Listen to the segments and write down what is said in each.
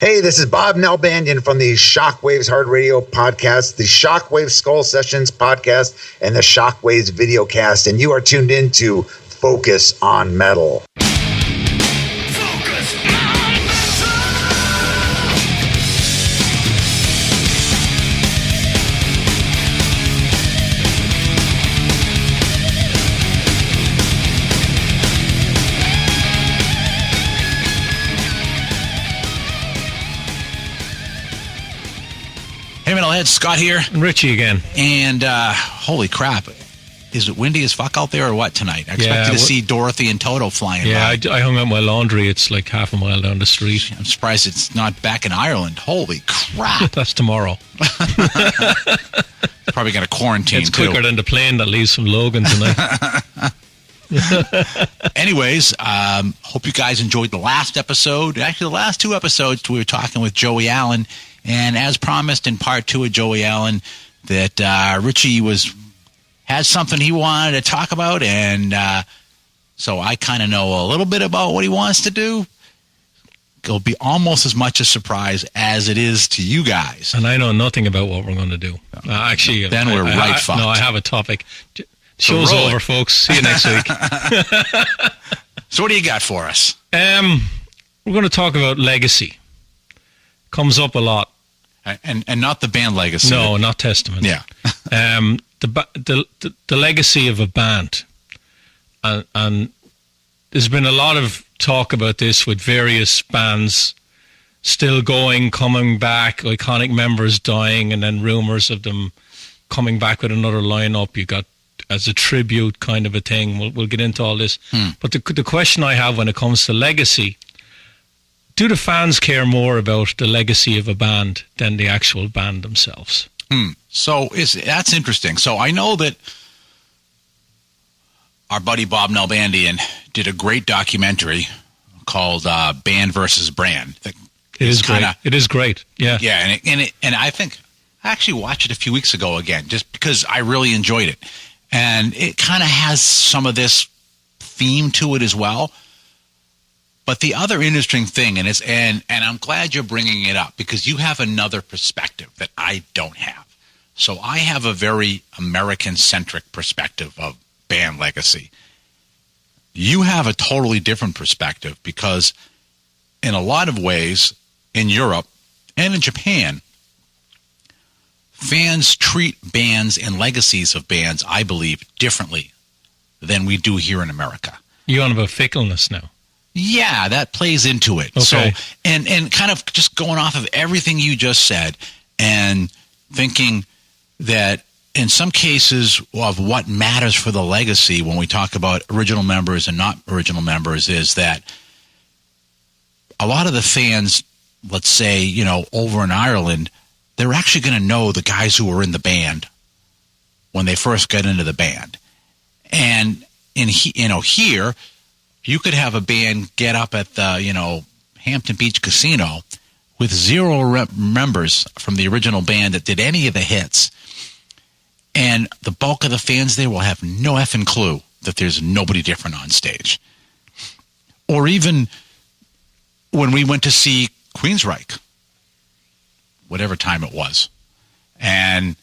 Hey, this is Bob Nalbandian from the Shockwaves Hard Radio podcast, the Shockwaves Skull Sessions podcast, and the Shockwaves Videocast, and you are tuned in to Focus on Metal. Focus on metal. Hey, Metalhead, Scott here. And Richie again. And holy crap. Is it windy as fuck out there or what tonight? I expected to see Dorothy and Toto flying by. I hung out my laundry. It's like half a mile down the street. I'm surprised it's not back in Ireland. Holy crap. That's tomorrow. Probably got a quarantine, it's quicker than the plane that leaves from Logan tonight. Anyways, hope you guys enjoyed the last episode. Actually, the last two episodes, we were talking with Joey Allen. And as promised in part 2 of Joey Allen, that Richie had something he wanted to talk about, and so I kind of know a little bit about what he wants to do. It'll be almost as much a surprise as it is to you guys. And I know nothing about what we're going to do. Actually, then we're right fucked. No, I have a topic. Show's over, folks. See you next week. So what do you got for us? We're going to talk about Legacy. Comes up a lot. And not the band Legacy. No, not Testament. Yeah. The legacy of a band. And there's been a lot of talk about this with various bands still going, coming back, iconic members dying, and then rumors of them coming back with another lineup. You got as a tribute kind of a thing. We'll get into all this. But the question I have when it comes to Legacy, do the fans care more about the legacy of a band than the actual band themselves? So that's interesting. So I know that our buddy Bob Nalbandian did a great documentary called Band versus Brand. It is great. It is great. Yeah. Yeah, and I think I actually watched it a few weeks ago again, just because I really enjoyed it, and it kind of has some of this theme to it as well. But the other interesting thing, and I'm glad you're bringing it up, because you have another perspective that I don't have. So I have a very American-centric perspective of band legacy. You have a totally different perspective, because in a lot of ways, in Europe and in Japan, fans treat bands and legacies of bands, I believe, differently than we do here in America. You're on about fickleness now. Yeah, that plays into it. Okay. So, and kind of just going off of everything you just said and thinking that in some cases of what matters for the legacy when we talk about original members and not original members is that a lot of the fans, let's say, over in Ireland, they're actually going to know the guys who were in the band when they first got into the band. And here, you could have a band get up at the, Hampton Beach Casino with 0 members from the original band that did any of the hits. And the bulk of the fans there will have no effing clue that there's nobody different on stage. Or even when we went to see Queensryche, whatever time it was. And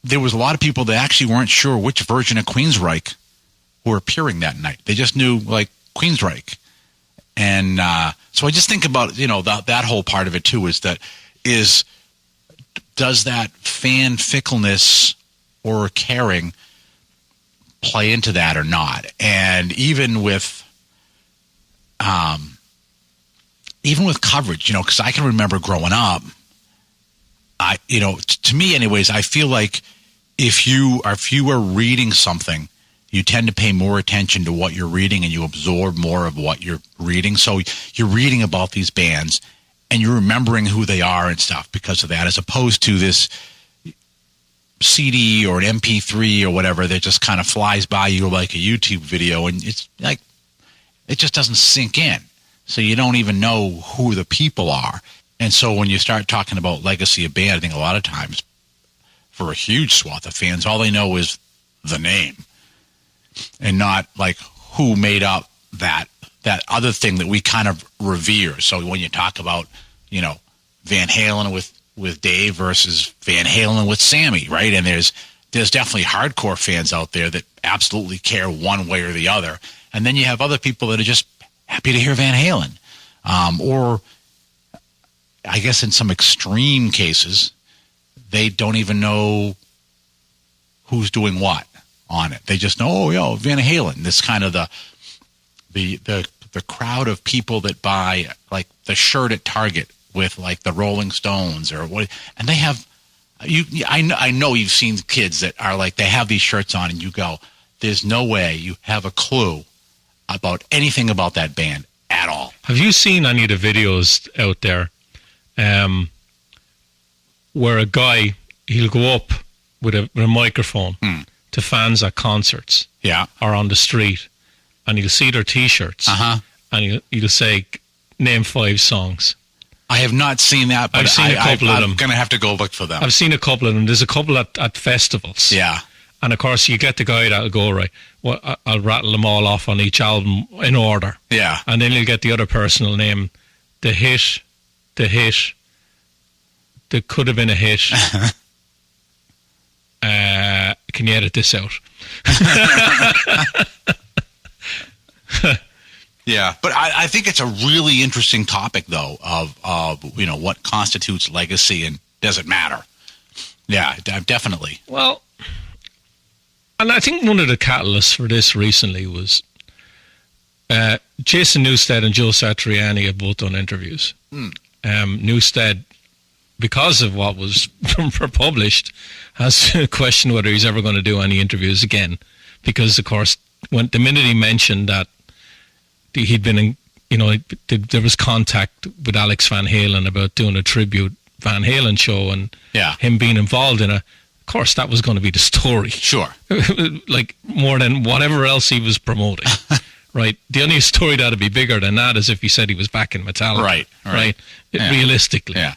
there was a lot of people that actually weren't sure which version of Queensryche were appearing that night. They just knew Queensryche. And so I just think about, that whole part of it too, does that fan fickleness or caring play into that or not? And even with coverage, because I can remember growing up, to me anyways, I feel like if you are reading something, you tend to pay more attention to what you're reading and you absorb more of what you're reading. So you're reading about these bands and you're remembering who they are and stuff because of that, as opposed to this CD or an MP3 or whatever that just kind of flies by you like a YouTube video, and it's like it just doesn't sink in. So you don't even know who the people are. And so when you start talking about legacy of band, I think a lot of times for a huge swath of fans, all they know is the name and not like who made up that other thing that we kind of revere. So when you talk about Van Halen with Dave versus Van Halen with Sammy, right? And there's definitely hardcore fans out there that absolutely care one way or the other. And then you have other people that are just happy to hear Van Halen. Or I guess in some extreme cases, they don't even know who's doing what on it. They just know, Van Halen. This kind of the crowd of people that buy like the shirt at Target with like the Rolling Stones or what, and they have I know you've seen kids that are like, they have these shirts on and you go, there's no way you have a clue about anything about that band at all. Have you seen any of the videos out there where a guy, he'll go up with a microphone to fans at concerts or on the street, and you'll see their T-shirts, and you'll say, name 5 songs. I have not seen that, but I've seen a couple of them. I'm going to have to go look for them. I've seen a couple of them. There's a couple at festivals. Yeah. And of course, you get the guy that'll go, right, well, I'll rattle them all off on each album in order. Yeah. And then you'll get the other person will name the hit, there could have been a hit. Can you edit this out? Yeah, but I think it's a really interesting topic, though, of what constitutes legacy and does it matter? Yeah, definitely. Well, and I think one of the catalysts for this recently was Jason Newsted and Joe Satriani have both done interviews. Newsted, because of what was published, has questioned whether he's ever going to do any interviews again, because, of course, the minute he mentioned that he'd been in, there was contact with Alex Van Halen about doing a tribute Van Halen show and him being involved in of course that was going to be the story. Sure. Like more than whatever else he was promoting. Right. The only story that'd be bigger than that is if he said he was back in Metallica. Right. Yeah. Realistically. Yeah.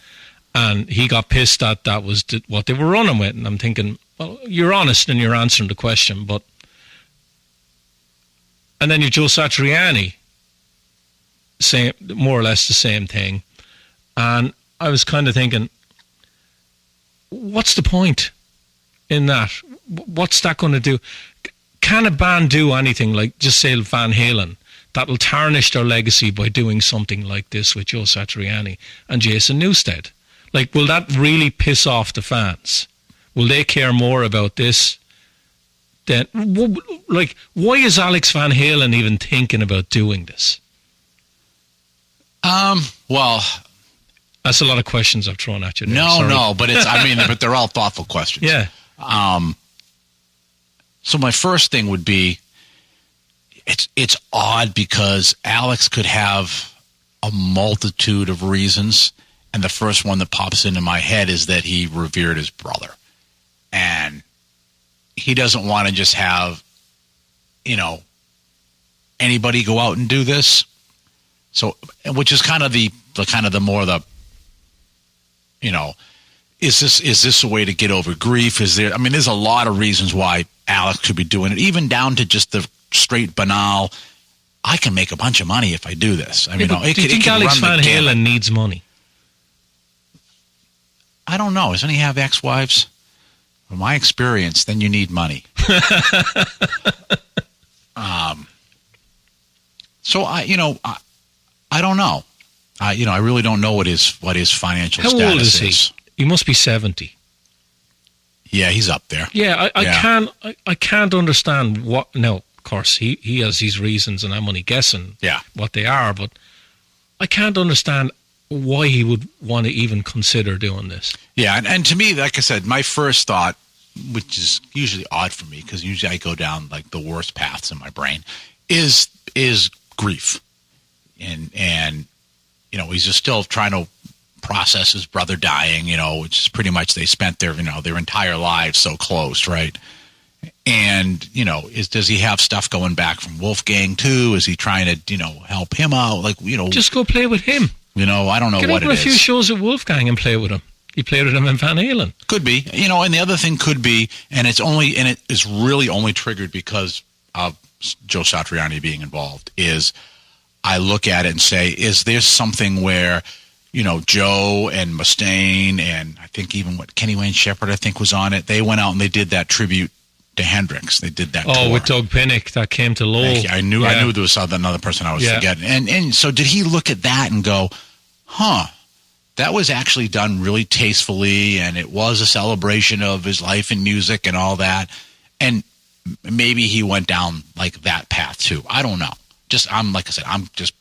And he got pissed that was what they were running with. And I'm thinking, well, you're honest and you're answering the question, but... And then you've Joe Satriani saying more or less the same thing. And I was kind of thinking, what's the point in that? What's that going to do? Can a band do anything like just say Van Halen that'll tarnish their legacy by doing something like this with Joe Satriani and Jason Newsted? Like, will that really piss off the fans? Will they care more about this? Then, like, why is Alex Van Halen even thinking about doing this? Well, that's a lot of questions I've thrown at you. No, but but they're all thoughtful questions. Yeah. So my first thing would be, it's odd because Alex could have a multitude of reasons, and the first one that pops into my head is that he revered his brother, and he doesn't want to just have, anybody go out and do this. So, which is kind of the more is this a way to get over grief? Is there? I mean, there's a lot of reasons why Alex could be doing it, even down to just the straight banal. I can make a bunch of money if I do this. I mean, do you think Alex Van Halen needs money? I don't know. Doesn't he have ex-wives? From my experience, then you need money. So I don't know. I really don't know what his financial status is. How old is he? He must be 70. Yeah, he's up there. Yeah, I can't understand what. Now, of course, he has his reasons, and I'm only guessing what they are. But I can't understand why he would want to even consider doing this. Yeah, and to me, like I said, my first thought, which is usually odd for me because usually I go down like the worst paths in my brain, is grief, and he's just still trying to process his brother dying, which is pretty much they spent their entire lives so close, right? And does he have stuff going back from Wolfgang too? Is he trying to help him out? Like just go play with him. I don't know what it is. Get over a few shows at Wolfgang and play with him. He played with him in Van Halen. Could be, and the other thing could be, and it is really only triggered because of Joe Satriani being involved, is I look at it and say, is there something where Joe and Mustaine, and I think even Kenny Wayne Shepherd, I think, was on it. They went out and they did that tribute to Hendrix. They did that tour. With Doug Pinnick, that came to Lowell. I knew there was another person I was forgetting. And so did he look at that and go, that was actually done really tastefully, and it was a celebration of his life in music and all that. And maybe he went down like that path too. I don't know. Like I said, I'm just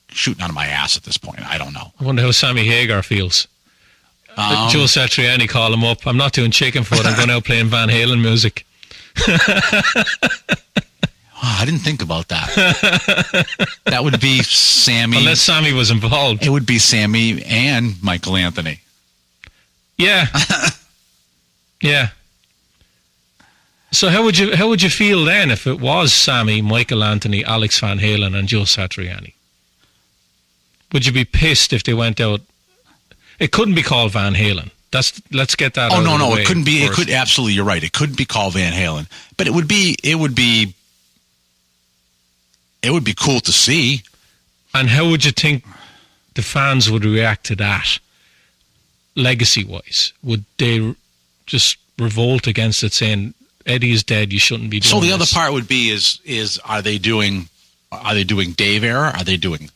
shooting out of my ass at this point. I don't know. I wonder how Sammy Hagar feels. Joe Satriani called him up. I'm not doing chicken foot. I'm going out playing Van Halen music. I didn't think about that. That would be Sammy. Unless Sammy was involved. It would be Sammy and Michael Anthony. Yeah. Yeah. So how would you feel then if it was Sammy, Michael Anthony, Alex Van Halen and Joe Satriani? Would you be pissed if they went out? It couldn't be called Van Halen. Let's get that out of the way. No, it couldn't be. First. It could, absolutely, you're right. It couldn't be called Van Halen, but it would be cool to see. And how would you think the fans would react to that, legacy-wise? Would they just revolt against it, saying Eddie is dead, you shouldn't be doing So the this? other part would be is are they doing Dave era? Are they doing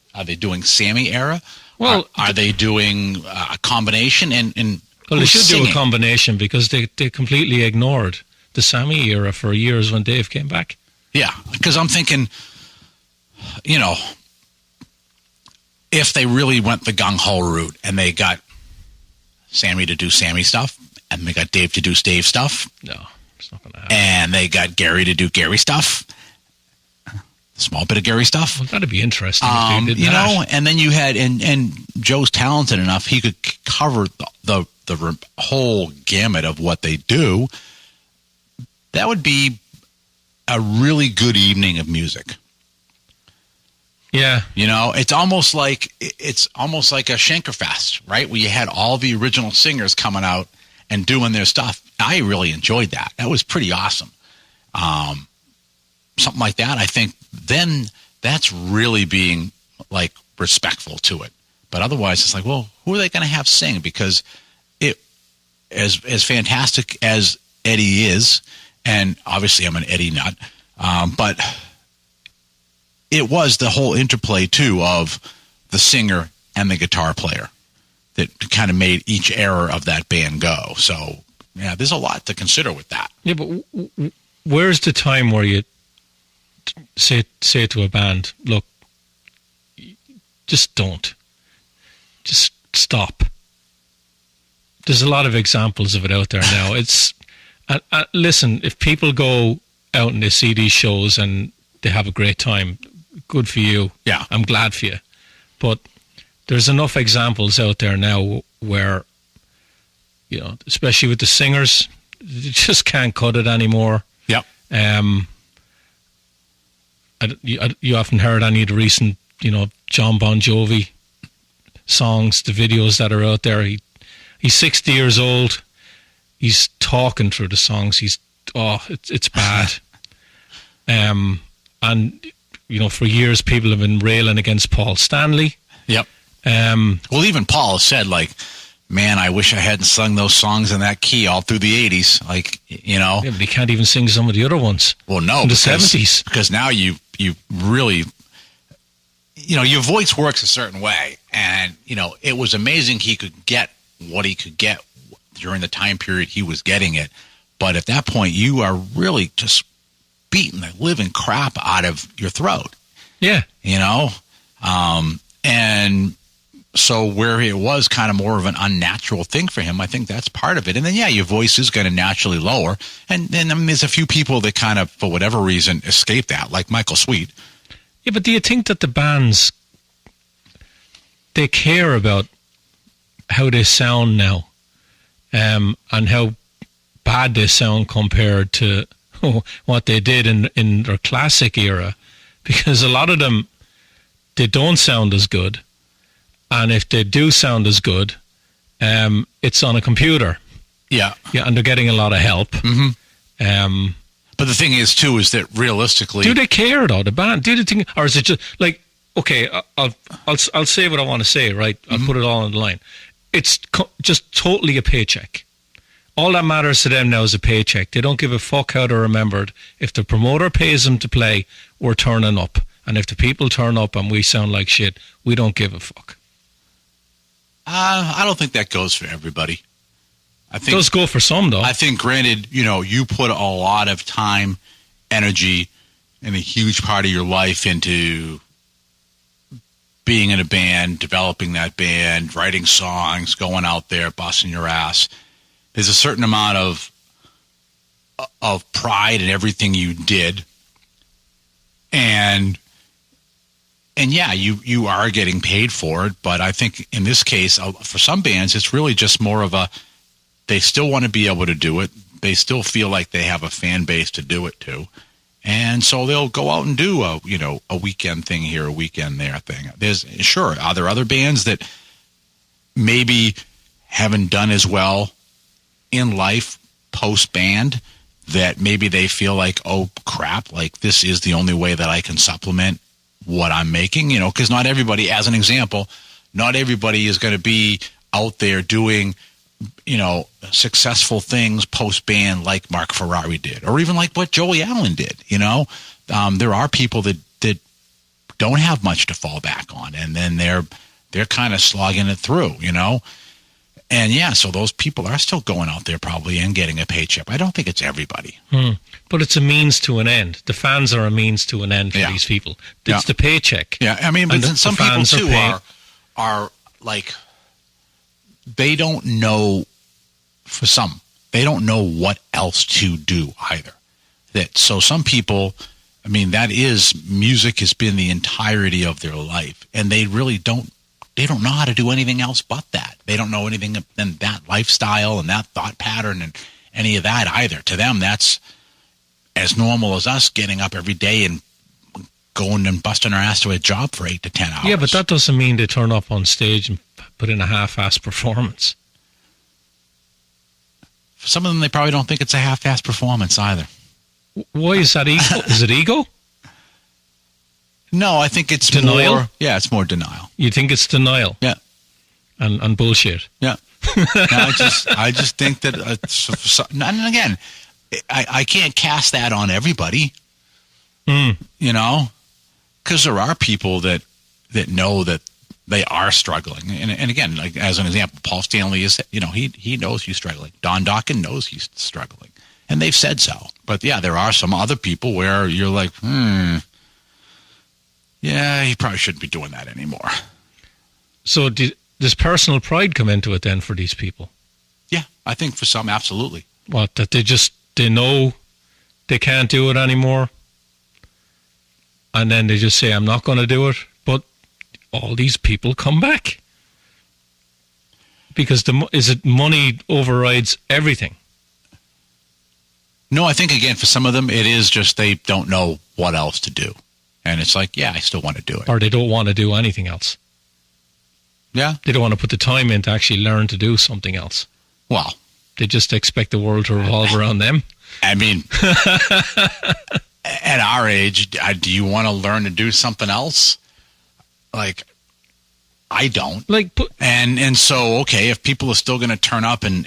Sammy era? Well, are they doing a combination? And well, they should singing? do a combination, because they completely ignored the Sammy era for years when Dave came back. Yeah, because I'm thinking, if they really went the gung-ho route and they got Sammy to do Sammy stuff and they got Dave to do Dave stuff. No, it's not going to happen. And they got Gary to do Gary stuff. Small bit of Gary stuff. Well, that'd be interesting if they did that. And then you had, and Joe's talented enough, he could cover the whole gamut of what they do. That would be a really good evening of music. Yeah. It's almost like a Schenkerfest, right? Where you had all the original singers coming out and doing their stuff. I really enjoyed that. That was pretty awesome. Something like that, I think then that's really being like respectful to it. But otherwise it's like, well, who are they going to have sing? Because it, as fantastic as Eddie is, and obviously I'm an Eddie nut, but it was the whole interplay too of the singer and the guitar player that kind of made each era of that band go. So yeah, there's a lot to consider with that. Yeah, but where's the time where you say to a band, look, just don't. Just stop. There's a lot of examples of it out there now. It's listen, if people go out and they see these shows and they have a great time, good for you. Yeah. I'm glad for you. But there's enough examples out there now where, especially with the singers, you just can't cut it anymore. Yep. You haven't heard any of the recent, John Bon Jovi songs, the videos that are out there. He's 60 years old. He's talking through the songs. It's bad. And for years people have been railing against Paul Stanley. Yep. Well, even Paul said, like, man, I wish I hadn't sung those songs in that key all through the 80s. Like, Yeah, but he can't even sing some of the other ones. Well, no. In the 70s. Because now you really, your voice works a certain way. And, it was amazing he could get what he could get during the time period he was getting it. But at that point, you are really just beating the living crap out of your throat. Yeah. And so where it was kind of more of an unnatural thing for him, I think that's part of it. And then, yeah, your voice is going to naturally lower. And then there's a few people that kind of, for whatever reason, escape that, like Michael Sweet. Yeah, but do you think that the bands, they care about how they sound now, and how bad they sound compared to what they did in their classic era? Because a lot of them, they don't sound as good. And if they do sound as good, it's on a computer. Yeah. Yeah, and they're getting a lot of help. Mm-hmm. But the thing is, too, is that realistically... Do they care, though, the band? Do they think... Or is it just, like, okay, I'll say what I want to say, right? I'll put it all on the line. It's just totally a paycheck. All that matters to them now is a paycheck. They don't give a fuck how they're remembered. If the promoter pays them to play, we're turning up. And if the people turn up and we sound like shit, we don't give a fuck. I don't think that goes for everybody. I think it does go for some, though. I think, granted, you put a lot of time, energy, and a huge part of your life into being in a band, developing that band, writing songs, going out there, busting your ass. There's a certain amount of pride in everything you did. And yeah, you are getting paid for it, but I think in this case, for some bands, it's really just more of they still want to be able to do it. They still feel like they have a fan base to do it to. And so they'll go out and do a weekend thing here, a weekend there thing. Are there other bands that maybe haven't done as well in life post-band that maybe they feel like, oh, crap, like this is the only way that I can supplement what I'm making, because not everybody, as an example, not everybody is going to be out there doing, successful things post-band like Mark Ferrari did, or even like what Joey Allen did, there are people that don't have much to fall back on, and then they're kind of slogging it through, And yeah, so those people are still going out there probably and getting a paycheck. I don't think it's everybody. But it's a means to an end. The fans are a means to an end for these people. It's the paycheck. Yeah, I mean, but some people too are like, they don't know, for some, they don't know what else to do either. So some people, I mean, music has been the entirety of their life, and they really don't know how to do anything else but that. They don't know anything than that lifestyle and that thought pattern and any of that either. To them, that's as normal as us getting up every day and going and busting our ass to a job for 8 to 10 hours. Yeah, but that doesn't mean they turn up on stage and put in a half-assed performance. For some of them, they probably don't think it's a half-assed performance either. Why is that ego? Is it ego? No, I think it's denial. It's more denial. You think it's denial? Yeah, and bullshit. Yeah, I just think that. And again, I can't cast that on everybody. Because there are people that know that they are struggling, and again, like as an example, Paul Stanley is. He knows he's struggling. Don Dokken knows he's struggling, and they've said so. But yeah, there are some other people where you're like, yeah, he probably shouldn't be doing that anymore. So does personal pride come into it then for these people? Yeah, I think for some, absolutely. What, that they know they can't do it anymore, and then they just say, I'm not going to do it, but all these people come back. Because money overrides everything? No, I think, again, for some of them, it is just they don't know what else to do. And it's like, yeah, I still want to do it. Or they don't want to do anything else. Yeah. They don't want to put the time in to actually learn to do something else. Well. They just expect the world to revolve around them. I mean, at our age, do you want to learn to do something else? Like, I don't. And so, okay, if people are still going to turn up and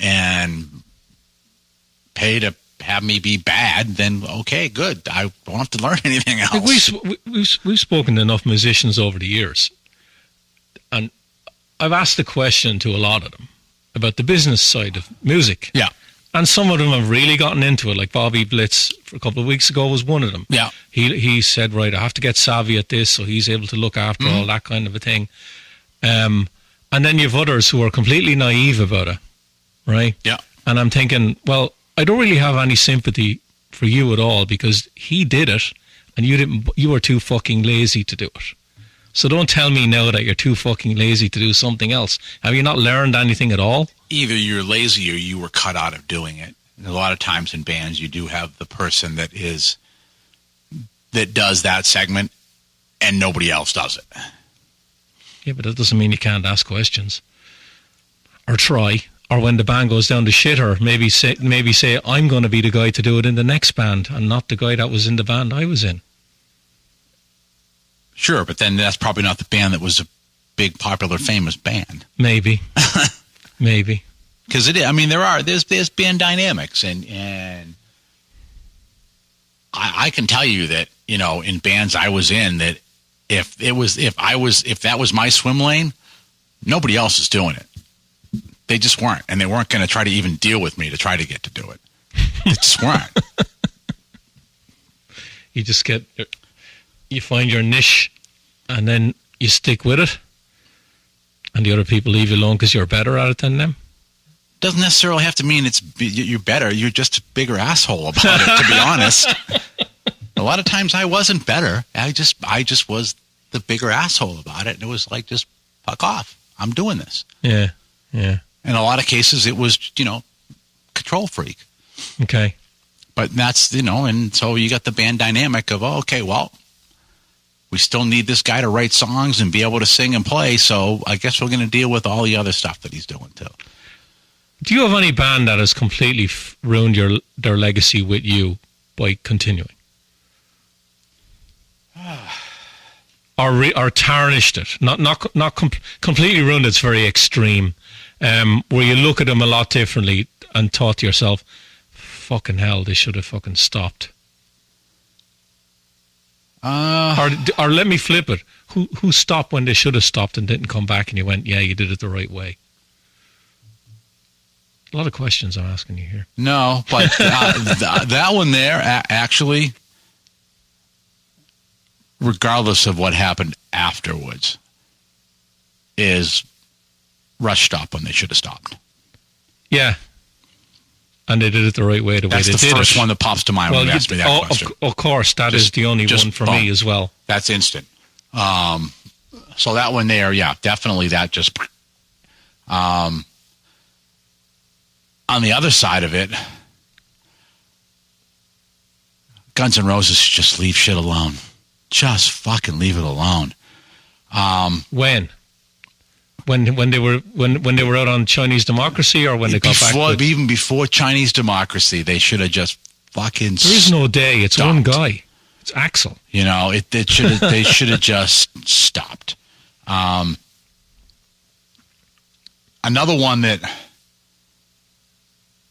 pay to have me be bad, then okay, good. I won't have to learn anything else. We've spoken to enough musicians over the years, and I've asked the question to a lot of them about the business side of music. Yeah. And some of them have really gotten into it, like Bobby Blitz for a couple of weeks ago was one of them. Yeah. He said, right, I have to get savvy at this, so he's able to look after all that kind of a thing. And then you have others who are completely naive about it, right? Yeah. And I'm thinking, well, I don't really have any sympathy for you at all because he did it and you didn't. You were too fucking lazy to do it. So don't tell me now that you're too fucking lazy to do something else. Have you not learned anything at all? Either you're lazy or you were cut out of doing it. And a lot of times in bands, you do have the person that does that segment and nobody else does it. Yeah, but that doesn't mean you can't ask questions or try. Or when the band goes down to shitter, maybe say I'm going to be the guy to do it in the next band and not the guy that was in the band I was in. Sure, but then that's probably not the band that was a big, popular, famous band. Maybe. Maybe. Because there's band dynamics, and I can tell you that, in bands I was in, that if that was my swim lane, nobody else is doing it. They just weren't, and they weren't going to try to even deal with me to try to get to do it. They just weren't. You find your niche, and then you stick with it, and the other people leave you alone because you're better at it than them. Doesn't necessarily have to mean you're better. You're just a bigger asshole about it, to be honest. A lot of times I wasn't better. I just was the bigger asshole about it, and it was like, just fuck off. I'm doing this. Yeah, yeah. In a lot of cases, it was, control freak. Okay. But that's, and so you got the band dynamic of, okay, well, we still need this guy to write songs and be able to sing and play, so I guess we're going to deal with all the other stuff that he's doing, too. Do you have any band that has completely ruined their legacy with you by continuing? Or tarnished it? Not completely ruined, it's very extreme. Where you look at them a lot differently and thought to yourself, fucking hell, they should have fucking stopped. Or let me flip it. Who stopped when they should have stopped and didn't come back, and you went, yeah, you did it the right way? A lot of questions I'm asking you here. No, but that one there, actually, regardless of what happened afterwards, is Rush stopped when they should have stopped. Yeah. And they did it the right way, That's the first one that pops to mind when you ask me that question. Of course, that is the only one for me as well. That's instant. So that one there, yeah, definitely that just... on the other side of it, Guns N' Roses just leave shit alone. Just fucking leave it alone. When they were out on Chinese Democracy, or when they got back? Even before Chinese Democracy, they should have just fucking. There is no day. It's stopped. one guy. It's Axl. It should have. They should have just stopped. Another one that,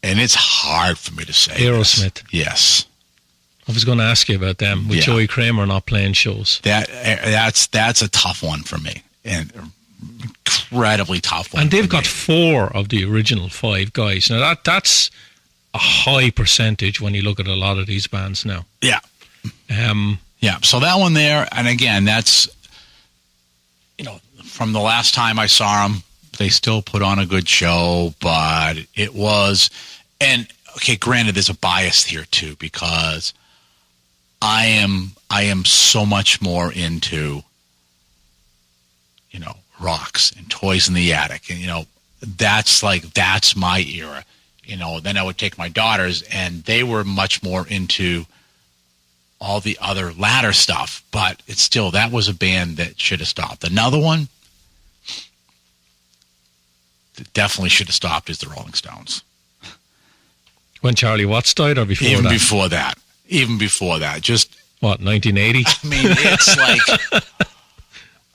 and it's hard for me to say. Aerosmith. Yes. I was going to ask you about them with Joey Kramer not playing shows. That's a tough one for me, and incredibly tough one. And they've got 4 of the original 5 guys. Now that's a high percentage when you look at a lot of these bands now. Yeah. Yeah. So that one there, and again, that's from the last time I saw them, they still put on a good show, but it was, and okay, granted, there's a bias here too, because I am so much more into, rocks and Toys in the Attic, and that's my era. Then I would take my daughters, and they were much more into all the other latter stuff, but it's still, that was a band that should have stopped. Another one that definitely should have stopped is the Rolling Stones. When Charlie Watts died, or before Even that? Even before that. Just, what, 1980? I mean, it's like,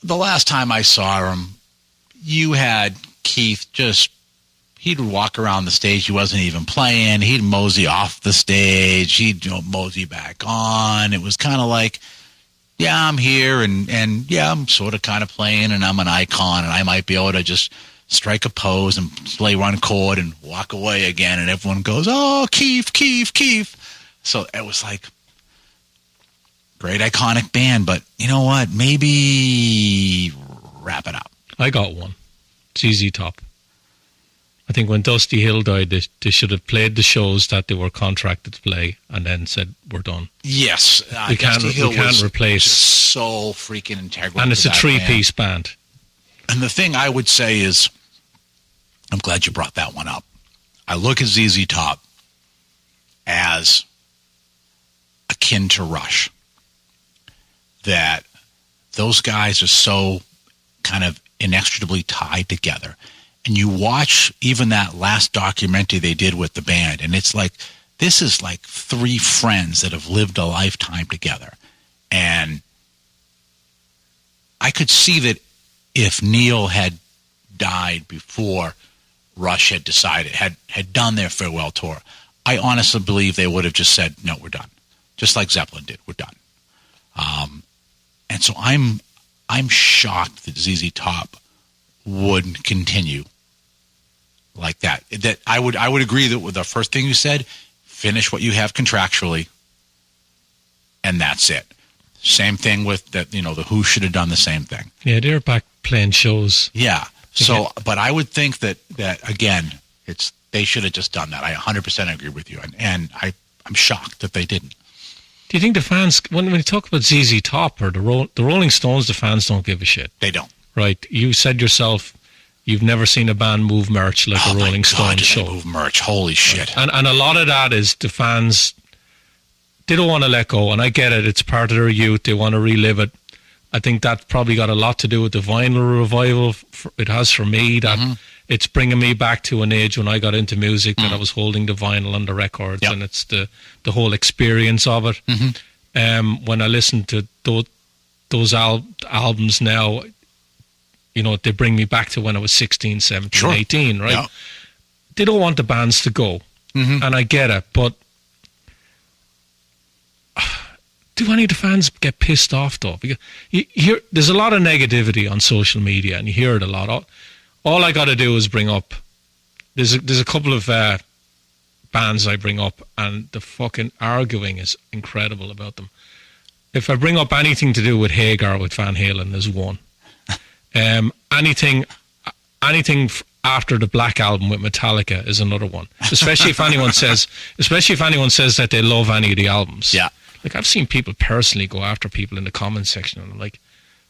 the last time I saw him, you had Keith he'd walk around the stage. He wasn't even playing. He'd mosey off the stage. He'd mosey back on. It was kind of like, yeah, I'm here, and yeah, I'm sort of kind of playing, and I'm an icon, and I might be able to just strike a pose and play one chord and walk away again, and everyone goes, oh, Keith. So it was like, great iconic band, but you know what? Maybe wrap it up. I got one. It's ZZ Top. I think when Dusty Hill died, they should have played the shows that they were contracted to play, and then said, we're done. Yes. We can't replace. So freaking integral. And it's a 3-piece band. And the thing I would say is, I'm glad you brought that one up. I look at ZZ Top as akin to Rush. That those guys are so kind of inextricably tied together. And you watch even that last documentary they did with the band, and it's like, this is like 3 friends that have lived a lifetime together. And I could see that if Neil had died before Rush had decided, had done their farewell tour, I honestly believe they would have just said, no, we're done. Just like Zeppelin did, we're done. And so I'm shocked that ZZ Top would continue like that. That I would agree that with the first thing you said, finish what you have contractually, and that's it. Same thing with that. The Who should have done the same thing. Yeah, they're back playing shows. Yeah. So, but I would think that again, they should have just done that. I 100% agree with you, and I'm shocked that they didn't. Do you think the fans, when you talk about ZZ Top or the Rolling Stones, the fans don't give a shit? They don't. Right. You said yourself, you've never seen a band move merch like a Rolling Stones show. Move merch. Holy shit. Right. And a lot of that is the fans, they don't want to let go. And I get it. It's part of their youth. They want to relive it. I think that probably got a lot to do with the vinyl revival. It has for me. That it's bringing me back to an age when I got into music that I was holding the vinyl and the records, and it's the whole experience of it. When I listen to those albums now, they bring me back to when I was 16, 17, 18, right? Yeah. They don't want the bands to go, and I get it, but do any of the fans get pissed off, though? Because there's a lot of negativity on social media, and you hear it a lot. All I got to do is bring up, there's a couple of bands I bring up, and the fucking arguing is incredible about them. If I bring up anything to do with Hagar with Van Halen, there's one. Anything after the Black Album with Metallica is another one. Especially if anyone says that they love any of the albums. Yeah. Like, I've seen people personally go after people in the comments section, and I'm like,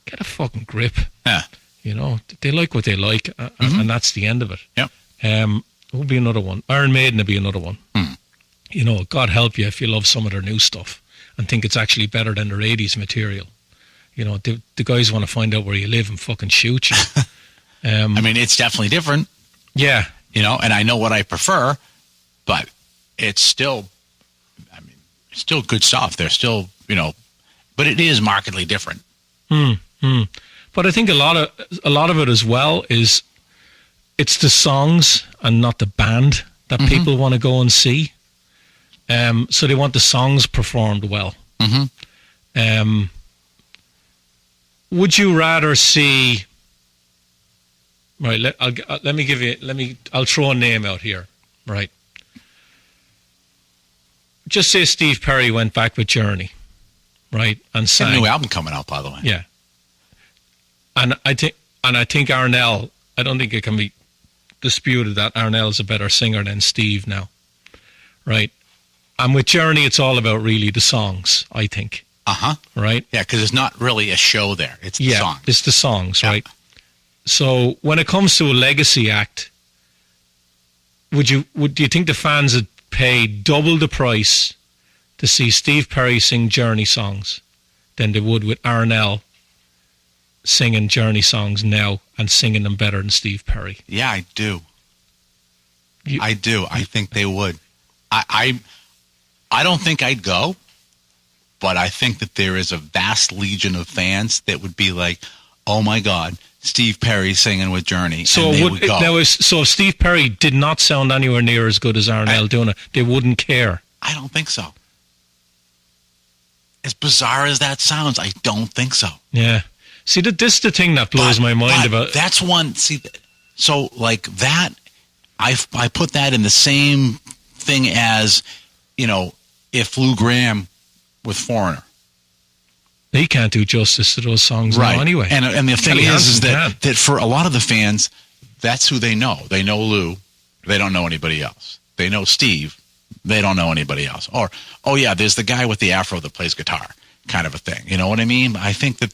get a fucking grip. Yeah. They like what they like, and that's the end of it. Yeah. Would be another one. Iron Maiden would be another one. God help you if you love some of their new stuff and think it's actually better than their 80s material. The guys want to find out where you live and fucking shoot you. I mean, it's definitely different. Yeah. And I know what I prefer, but it's still, it's still good stuff. They're still, but it is markedly different. But I think a lot of it as well is it's the songs and not the band that people want to go and see. So they want the songs performed well. Would you rather see? Right. I'll throw a name out here. Right. Just say Steve Perry went back with Journey, right, and sang. A new album coming out, by the way. Yeah. And I think Arnell, I don't think it can be disputed that Arnell is a better singer than Steve now, right? And with Journey, it's all about really the songs, I think. Right? Yeah, because it's not really a show there. It's the songs. It's the songs, right? So when it comes to a legacy act, do you think the fans would pay double the price to see Steve Perry sing Journey songs than they would with Arnell singing Journey songs now and singing them better than Steve Perry? Yeah, I do. I do. I think they would. I don't think I'd go, but I think that there is a vast legion of fans that would be like, oh my God, Steve Perry singing with Journey. So and they would go. So if Steve Perry did not sound anywhere near as good as Arnell doing it, they wouldn't care. I don't think so. As bizarre as that sounds, I don't think so. Yeah. See, this is the thing that blows my mind about. That's one. See, so like that, I put that in the same thing as, if Lou Gramm with Foreigner. He can't do justice to those songs now anyway. And the thing is that for a lot of the fans, that's who they know. They know Lou. They don't know anybody else. They know Steve. They don't know anybody else. Or, oh yeah, there's the guy with the afro that plays guitar, kind of a thing. You know what I mean? I think that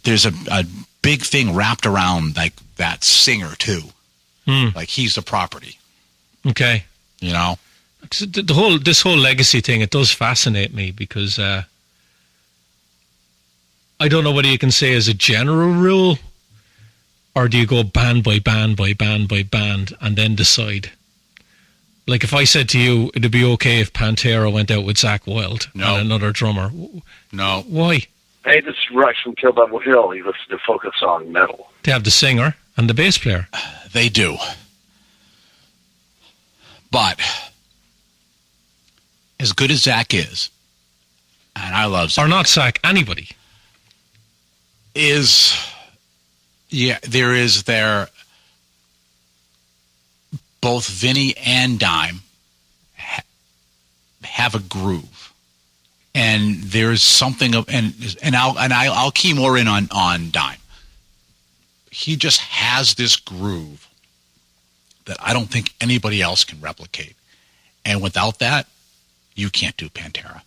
there's a big thing wrapped around like that singer too. Like he's the property. Okay. This whole legacy thing, it does fascinate me because I don't know whether you can say as a general rule, or do you go band by band by band by band and then decide? Like if I said to you, it'd be okay if Pantera went out with Zakk Wylde and another drummer. No. Why? Hey, this is Reich from Kill Devil Hill. You listen to Focus on Metal. They have the singer and the bass player. They do. But as good as Zach is, and I love Zach. Or not Zach, anybody. There both Vinny and Dime have a groove. And there's something of, and I'll key more in on Dime. He just has this groove that I don't think anybody else can replicate. And without that, you can't do Pantera.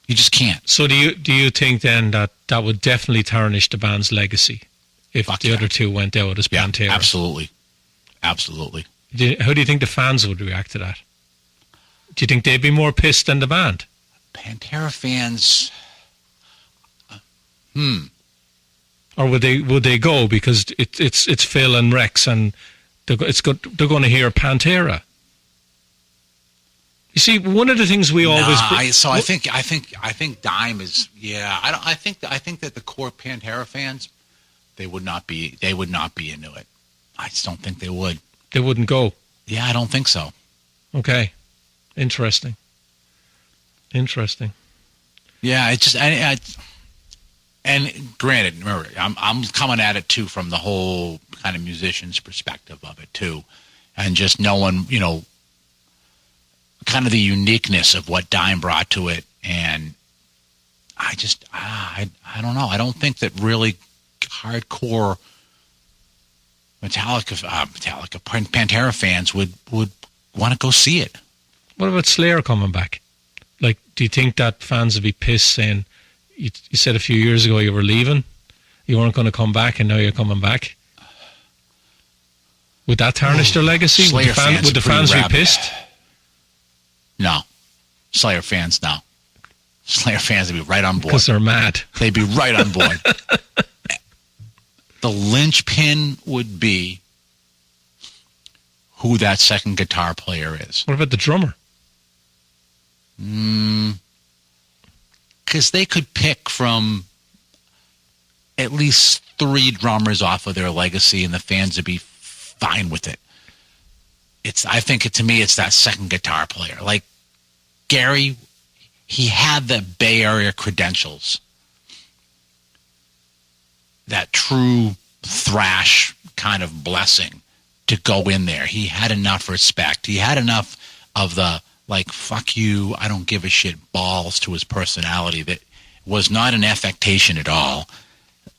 You just can't. So do you think then that would definitely tarnish the band's legacy if the other two went out as Pantera? Yeah, absolutely. Absolutely. How do you think the fans would react to that? Do you think they'd be more pissed than the band? Pantera fans, or would they go because it's Phil and Rex and they're going to hear Pantera? You see, one of the things we always I think Dime is I think that the core Pantera fans they would not be into it. I just don't think they would. They wouldn't go. Yeah, I don't think so. Okay, interesting. Yeah, it just and granted, remember, I'm coming at it too from the whole kind of musician's perspective of it too, and just knowing, kind of the uniqueness of what Dime brought to it, and I just I don't know. I don't think that really hardcore Pantera fans would want to go see it. What about Slayer coming back? Like, do you think that fans would be pissed saying, you said a few years ago you were leaving, you weren't going to come back, and now you're coming back? Would that tarnish their legacy? Would the fans be pissed? No. Slayer fans, no. Slayer fans would be right on board. Because they're mad. They'd be right on board. The linchpin would be who that second guitar player is. What about the drummer? Because they could pick from at least 3 drummers off of their legacy, and the fans would be fine with it. To me, it's that second guitar player. Like Gary, he had the Bay Area credentials, that true thrash kind of blessing to go in there. He had enough respect. He had enough of the, like, fuck you, I don't give a shit balls to his personality that was not an affectation at all.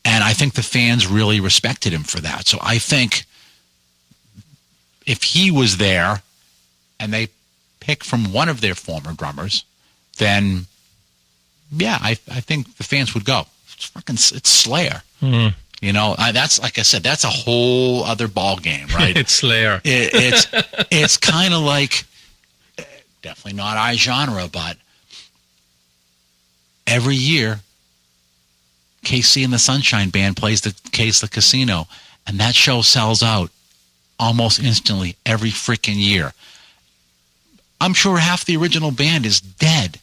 And I think the fans really respected him for that. So I think if he was there and they pick from one of their former drummers, then yeah, I think the fans would go. It's Slayer. Mm. That's, like I said, that's a whole other ball game, right? It's Slayer. It's kind of like, definitely not our genre, but every year, KC and the Sunshine Band plays the Casino, and that show sells out almost instantly every freaking year. I'm sure half the original band is dead.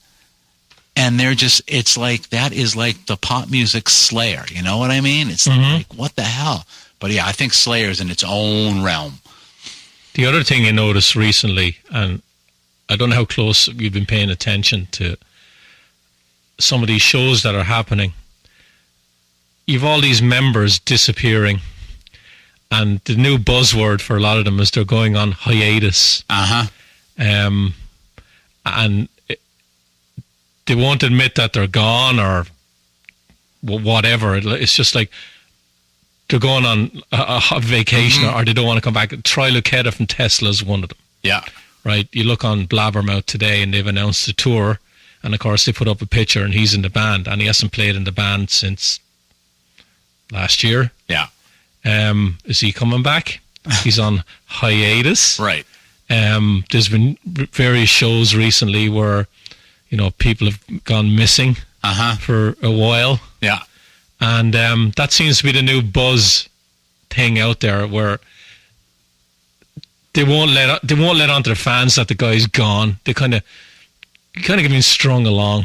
And it's like, that is like the pop music Slayer. You know what I mean? It's like, what the hell? But yeah, I think Slayer's in its own realm. The other thing you noticed recently, and I don't know how close you've been paying attention to some of these shows that are happening, you've all these members disappearing. And the new buzzword for a lot of them is they're going on hiatus. And they won't admit that they're gone or whatever. It's just like they're going on a vacation or they don't want to come back. Troy Lucetta from Tesla is one of them. Yeah. Right? You look on Blabbermouth today and they've announced a tour, and of course they put up a picture and he's in the band, and he hasn't played in the band since last year. Yeah. Is he coming back? He's on hiatus. Right. There's been various shows recently where, people have gone missing for a while. Yeah. And that seems to be the new buzz thing out there, where they won't let on to their fans that the guy's gone. They kind of get being strung along,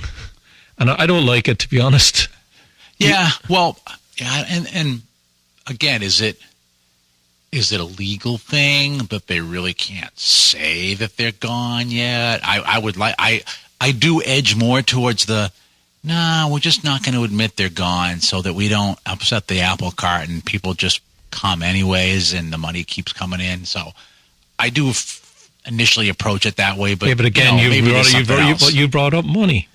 and I don't like it, to be honest. Yeah, well, yeah, and again, is it a legal thing that they really can't say that they're gone yet? I do edge more towards no, we're just not going to admit they're gone so that we don't upset the apple cart and people just come anyways and the money keeps coming in. So I do initially approach it that way, but again, you brought up money,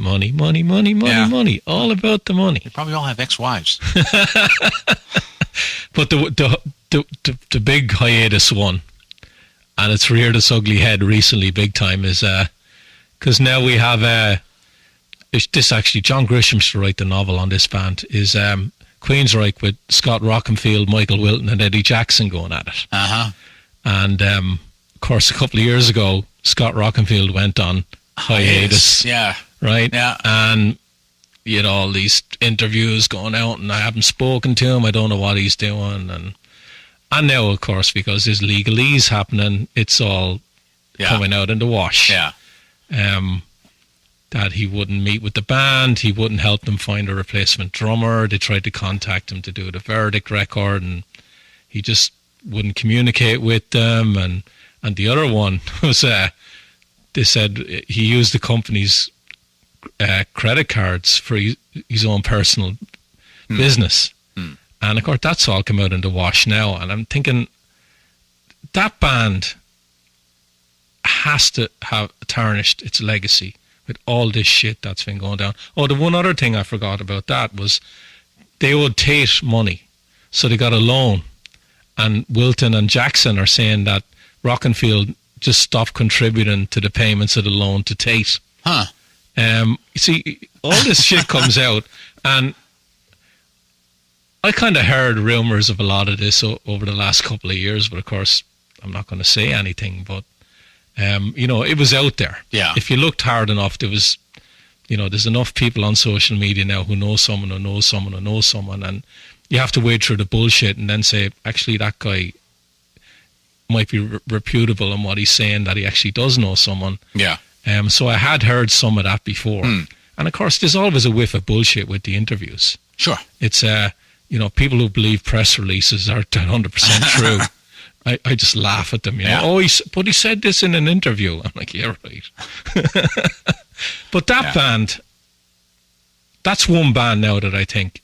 all about the money. They probably all have ex-wives. But the big hiatus one, and it's reared its ugly head recently, big time, is because now we have this actually John Grisham's to write the novel on this band is Queensryche with Scott Rockenfield, Michael Wilton, and Eddie Jackson going at it. And of course, a couple of years ago, Scott Rockenfield went on hiatus. Yeah. Right? Yeah. And you know, all these interviews going out, and I haven't spoken to him. I don't know what he's doing. And now, of course, because there's legalese happening, it's all coming out in the wash. Yeah. That he wouldn't meet with the band, he wouldn't help them find a replacement drummer. They tried to contact him to do the Verdict record, and he just wouldn't communicate with them. And the other one was, they said he used the company's credit cards for his own personal business. And of course, that's all come out in the wash now. And I'm thinking that band has to have tarnished its legacy with all this shit that's been going down. Oh, the one other thing I forgot about that was they owed Tate money, so they got a loan. And Wilton and Jackson are saying that Rockenfield just stopped contributing to the payments of the loan to Tate. You see, all this shit comes out, and I kind of heard rumours of a lot of this over the last couple of years, but of course, I'm not going to say anything, but you know, it was out there. Yeah. If you looked hard enough, there was, you know, there's enough people on social media now who know someone who knows someone who knows someone, and you have to wade through the bullshit and then say, actually, that guy might be reputable in what he's saying, that he actually does know someone. Yeah. So I had heard some of that before. And of course, there's always a whiff of bullshit with the interviews. Sure. It's, you know, people who believe press releases are 100% true. I just laugh at them, you know. Oh, but he said this in an interview. I'm like, yeah, right. But that band, that's one band now that I think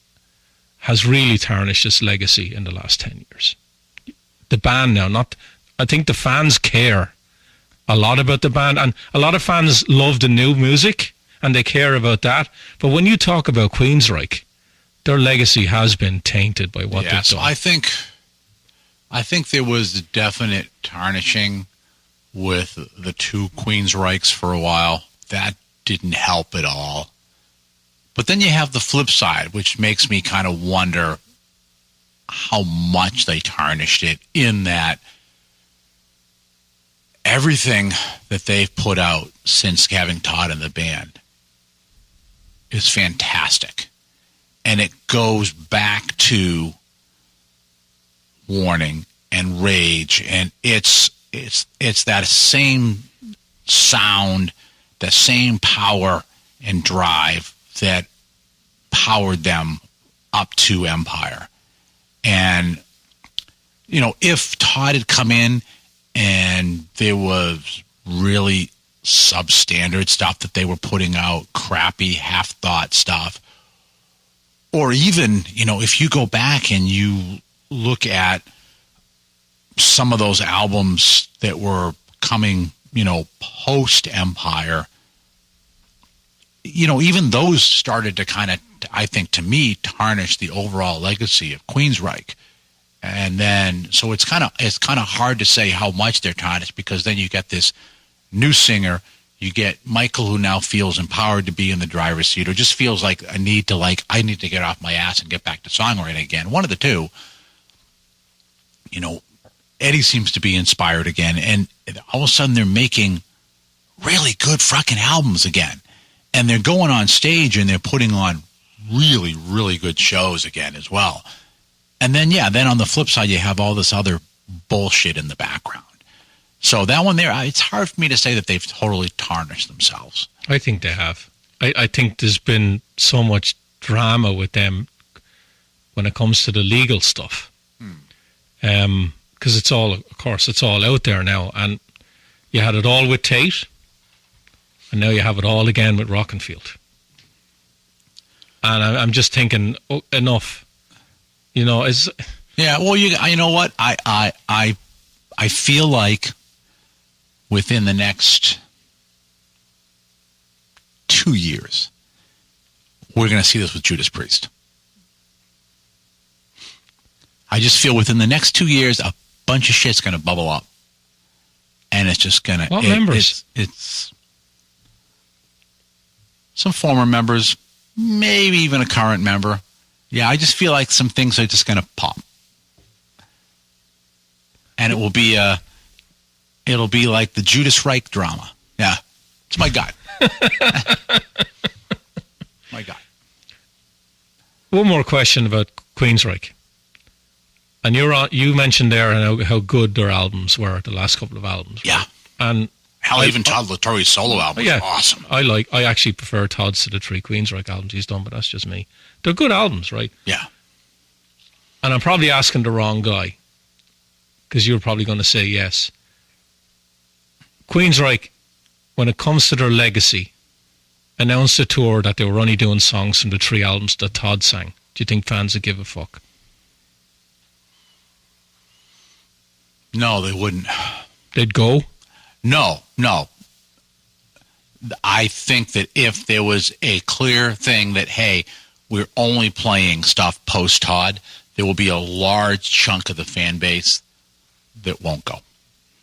has really tarnished its legacy in the last 10 years. The band now, I think the fans care a lot about the band, and a lot of fans love the new music and they care about that. But when you talk about Queensryche, their legacy has been tainted by what they've done. So I think there was definite tarnishing with the two Queensryches for a while. That didn't help at all. But then you have the flip side, which makes me kind of wonder how much they tarnished it, in that everything that they've put out since having Todd in the band is fantastic. And it goes back to Warning and Rage, and it's that same sound, the same power and drive that powered them up to Empire. And, you know, if Todd had come in and there was really substandard stuff that they were putting out, crappy, half-thought stuff, or even, you know, if you go back and you look at some of those albums that were coming, you know, post-Empire, you know, even those started to kind of, I think, to me, tarnish the overall legacy of Queensryche. And then, so it's kind of hard to say how much they're tarnished, because then you get this new singer, you get Michael, who now feels empowered to be in the driver's seat, or just feels like I need to get off my ass and get back to songwriting again. One of the two. You know, Eddie seems to be inspired again, and all of a sudden they're making really good fucking albums again. And they're going on stage and they're putting on really, really good shows again as well. And then, then on the flip side, you have all this other bullshit in the background. So that one there, it's hard for me to say that they've totally tarnished themselves. I think they have. I think there's been so much drama with them when it comes to the legal stuff. Because it's all, of course, it's all out there now. And you had it all with Tate, and now you have it all again with Rockenfield. And I'm just thinking, enough. Is Yeah, well, you know what? I feel like within the next 2 years, we're going to see this with Judas Priest. I just feel within the next 2 years, a bunch of shit's going to bubble up. And it's just going to... What members? It's some former members, maybe even a current member. Yeah, I just feel like some things are just going to pop. And it'll be like the Judas Reich drama. Yeah, it's my gut. My gut. One more question about Queensryche. And you mentioned there how good their albums were, the last couple of albums. Yeah. And hell, even Todd Latoure's solo album was awesome. I actually prefer Todd's to the 3 Queensryche albums he's done, but that's just me. They're good albums, right? Yeah. And I'm probably asking the wrong guy, because you're probably going to say yes. Queensryche, when it comes to their legacy, announced a tour that they were only doing songs from the 3 albums that Todd sang. Do you think fans would give a fuck? No, they wouldn't. They'd go? No. I think that if there was a clear thing that, hey, we're only playing stuff post-Todd, there will be a large chunk of the fan base that won't go.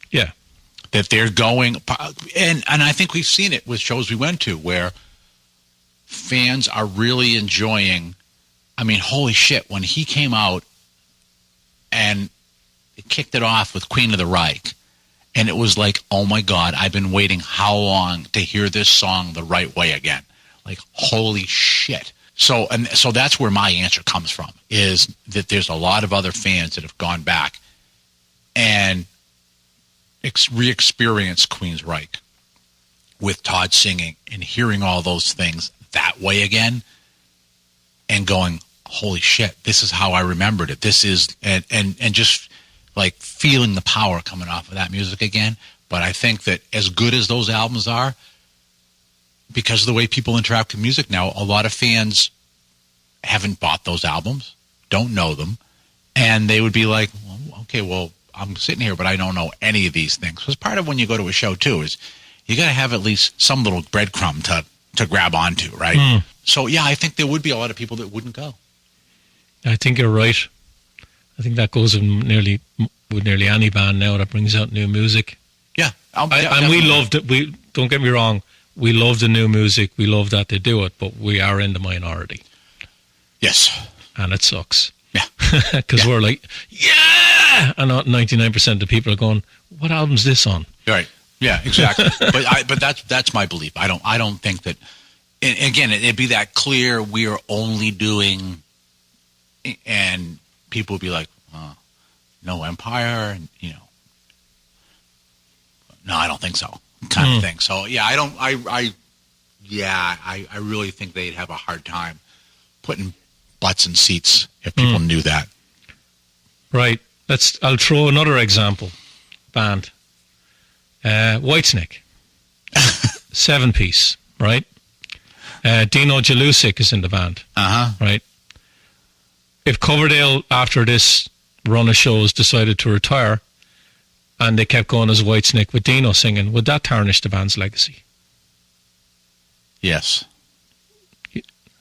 Yeah. That they're going, and I think we've seen it with shows we went to where fans are really enjoying. I mean, holy shit, when he came out and kicked it off with Queen of the Reich, and it was like, oh my God, I've been waiting how long to hear this song the right way again. Like, holy shit. So that's where my answer comes from, is that there's a lot of other fans that have gone back and re-experienced Queensryche with Todd singing and hearing all those things that way again and going, holy shit, this is how I remembered it. This is, and just like feeling the power coming off of that music again. But I think that as good as those albums are, because of the way people interact with music now, a lot of fans haven't bought those albums, don't know them, and they would be like, well, okay, well, I'm sitting here, but I don't know any of these things. Because part of when you go to a show, too, is you got to have at least some little breadcrumb to grab onto, right? So, yeah, I think there would be a lot of people that wouldn't go. I think you're right. I think that goes with nearly any band now that brings out new music. Yeah. And we loved it. Don't get me wrong. We love the new music. We love that they do it, but we are in the minority. Yes. And it sucks. Yeah. Because we're like, yeah! And 99% of the people are going, what album's this on? Right. Yeah, exactly. but that's my belief. I don't think that, and again, it'd be that clear we are only doing, and people would be like, no Empire, and no, I don't think so, kind of thing. So yeah, I really think they'd have a hard time putting butts in seats if people knew that. Right. I'll throw another example. Band. Whitesnake. 7-piece, right? Dino Jalusic is in the band. Right? If Coverdale, after this run of shows, decided to retire and they kept going as Whitesnake with Dino singing, would that tarnish the band's legacy? Yes.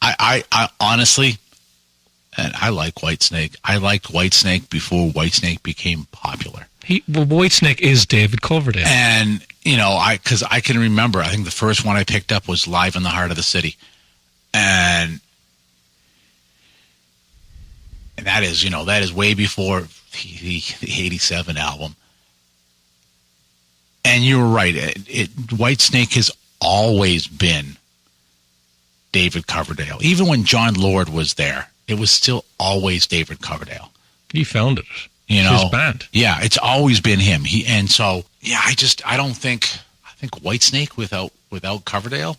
I honestly, and I like Whitesnake. I liked Whitesnake before Whitesnake became popular. Whitesnake is David Coverdale. And, because I can remember, I think the first one I picked up was Live in the Heart of the City. And that is way before the 87 album. And you're right. Whitesnake has always been David Coverdale. Even when John Lord was there, it was still always David Coverdale. He founded it. His band. Yeah, it's always been him. I think Whitesnake without Coverdale,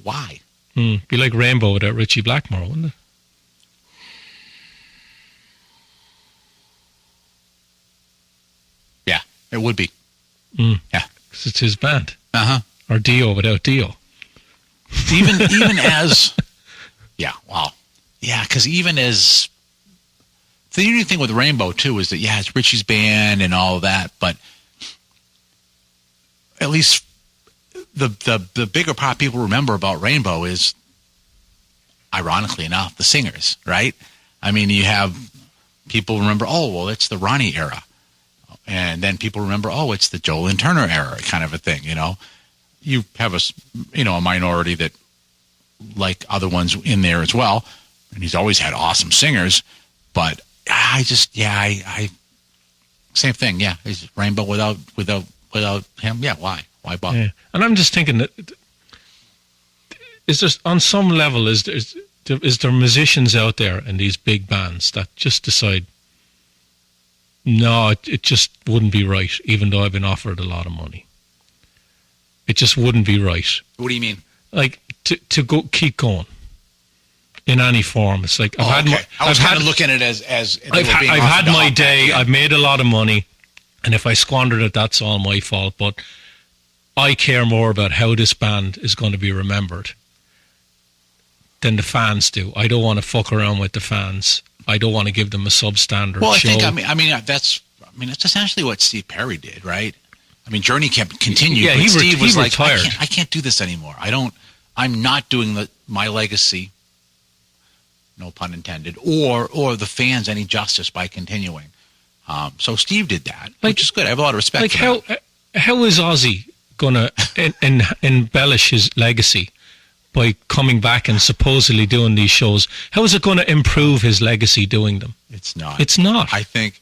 why? Be like Rainbow without Richie Blackmore, wouldn't it? It would be. Mm. Yeah. 'Cause it's his band. Uh-huh. Or Dio without Dio. Even as... Yeah, wow. Yeah, because even as... The unique thing with Rainbow, too, is that, yeah, it's Richie's band and all of that, but at least the bigger part people remember about Rainbow is, ironically enough, the singers, right? I mean, you have people remember, oh, well, it's the Ronnie era. And then people remember, oh, it's the Jolene Turner era kind of a thing, you know? You have a minority that like other ones in there as well. And he's always had awesome singers, but I same thing. Yeah. Is Rainbow without him? Yeah. Why bother? Yeah. And I'm just thinking that is there, on some level, is there musicians out there in these big bands that just decide, no, it just wouldn't be right, even though I've been offered a lot of money. It just wouldn't be right. What do you mean? Like to go keep going in any form. It's like I was kind of looking at it as I've had my day. I've made a lot of money, and if I squandered it, that's all my fault. But I care more about how this band is going to be remembered than the fans do. I don't want to fuck around with the fans. I don't want to give them a substandard show. That's essentially what Steve Perry did, right? I mean, Journey kept continuing. Yeah, but Steve was like, retired. I can't do this anymore. I'm not doing my legacy, no pun intended, or the fans any justice by continuing. So Steve did that, which is good. I have a lot of respect for that. How is Ozzy going to embellish his legacy by coming back and supposedly doing these shows? How is it going to improve his legacy doing them? It's not. It's not. I think,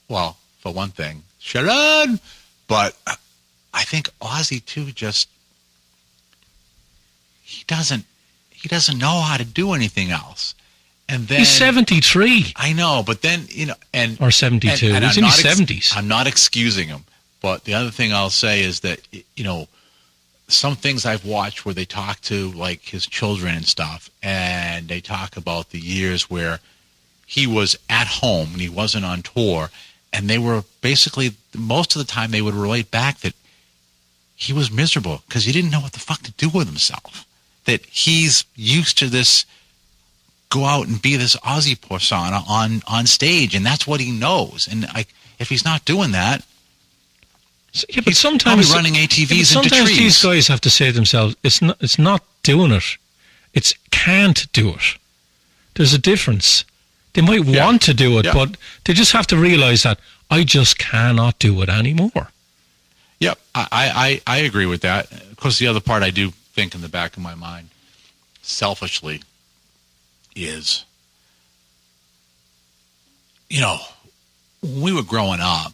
well, for one thing, Sharon, but I think Ozzy too he doesn't know how to do anything else. And then he's 73. I know, but then, or 72. And he's in his 70s. I'm not excusing him, but the other thing I'll say is that, some things I've watched where they talk to like his children and stuff, and they talk about the years where he was at home and he wasn't on tour, and they were basically, most of the time they would relate back that he was miserable because he didn't know what the fuck to do with himself. That he's used to this, go out and be this Ozzy persona on stage, and that's what he knows. And if he's not doing that, yeah, but sometimes running ATVs into sometimes trees. These guys have to say to themselves, it's not doing it. It's can't do it. There's a difference. They might want to do it, but they just have to realize that I just cannot do it anymore. Yep, I agree with that. Of course, the other part I do think in the back of my mind, selfishly, is, when we were growing up,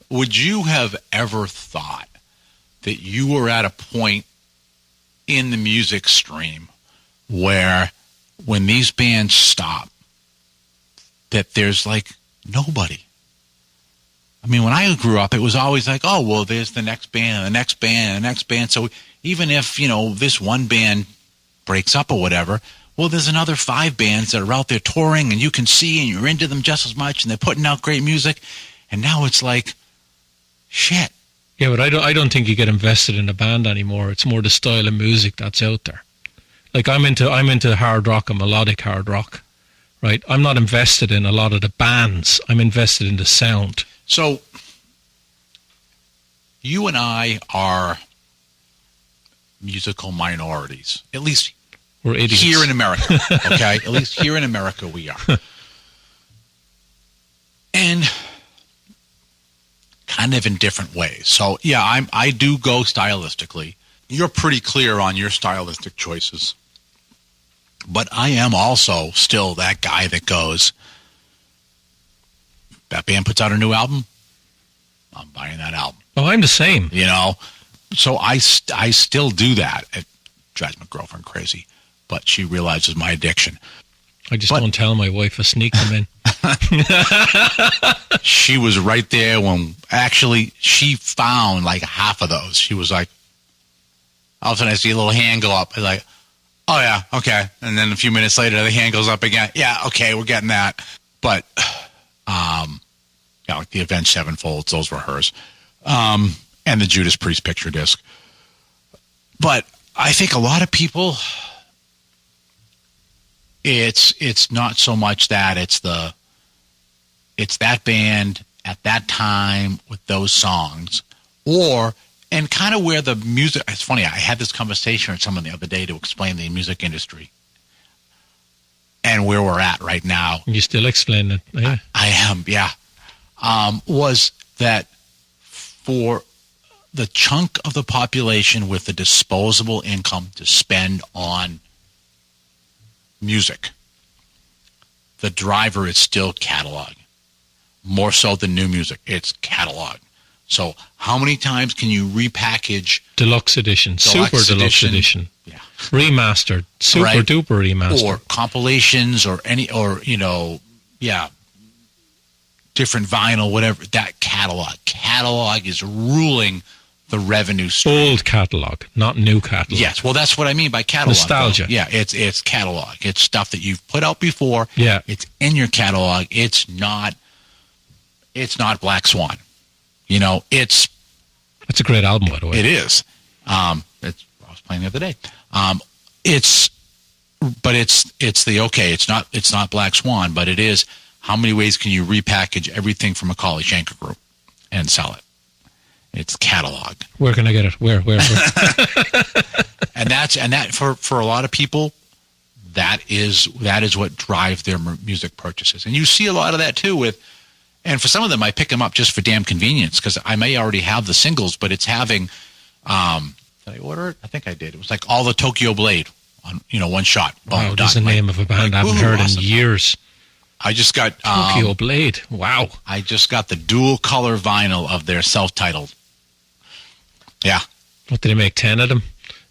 would you have ever thought that you were at a point in the music stream where when these bands stop, that there's like nobody? I mean, when I grew up, it was always like, oh, well, there's the next band, and the next band, and the next band. So even if, this one band breaks up or whatever, well, there's another 5 bands that are out there touring, and you can see, and you're into them just as much, and they're putting out great music. And now it's like, shit. Yeah, but I don't think you get invested in a band anymore. It's more the style of music that's out there. Like I'm into hard rock and melodic hard rock, right? I'm not invested in a lot of the bands. I'm invested in the sound. So you and I are musical minorities, at least we're idiots here in America. Okay, at least here in America we are, and kind of in different ways. So yeah, I do go stylistically. You're pretty clear on your stylistic choices, but I am also still that guy that goes, that band puts out a new album, I'm buying that album. Oh, I'm the same. So I still do that. It drives my girlfriend crazy, but she realizes my addiction. I just don't tell my wife. I sneak them in. She was right there when actually she found like half of those. She was like, all of a sudden I see a little hand go up. I'm like, oh yeah, okay. And then a few minutes later, the hand goes up again. Yeah, okay, we're getting that. But Yeah, like the Avenged Sevenfolds, those were hers. And the Judas Priest picture disc. But I think a lot of people, it's not so much that, it's that band at that time with those songs, and kind of where the music, it's funny, I had this conversation with someone the other day to explain the music industry and where we're at right now. You still explain it. Yeah. I am, yeah. Was that for the chunk of the population with the disposable income to spend on music, the driver is still catalog. More so than new music, it's catalog. So how many times can you repackage Deluxe edition, super deluxe edition, yeah, remastered, super right, duper remastered, or compilations, or different vinyl, whatever. That catalog is ruling the revenue stream. Old catalog, not new catalog. Yes, well, that's what I mean by catalog. Nostalgia. Though. Yeah, it's catalog. It's stuff that you've put out before. Yeah, it's in your catalog. It's not Black Swan. It's a great album, by the way. It is. I was playing the other day. It's not Black Swan, but it is. How many ways can you repackage everything from Macaulay Schenker Group and sell it? It's catalog. Where can I get it? Where? and that for a lot of people, that is what drives their music purchases. And you see a lot of that too and for some of them, I pick them up just for damn convenience because I may already have the singles, but it's having, did I order it? I think I did. It was like all the Tokyo Blade on, one shot. Wow, that's the name of a band I haven't heard in years. I just got Tokyo Blade. Wow. I just got the dual color vinyl of their self-titled. Yeah. What did they make? 10 of them?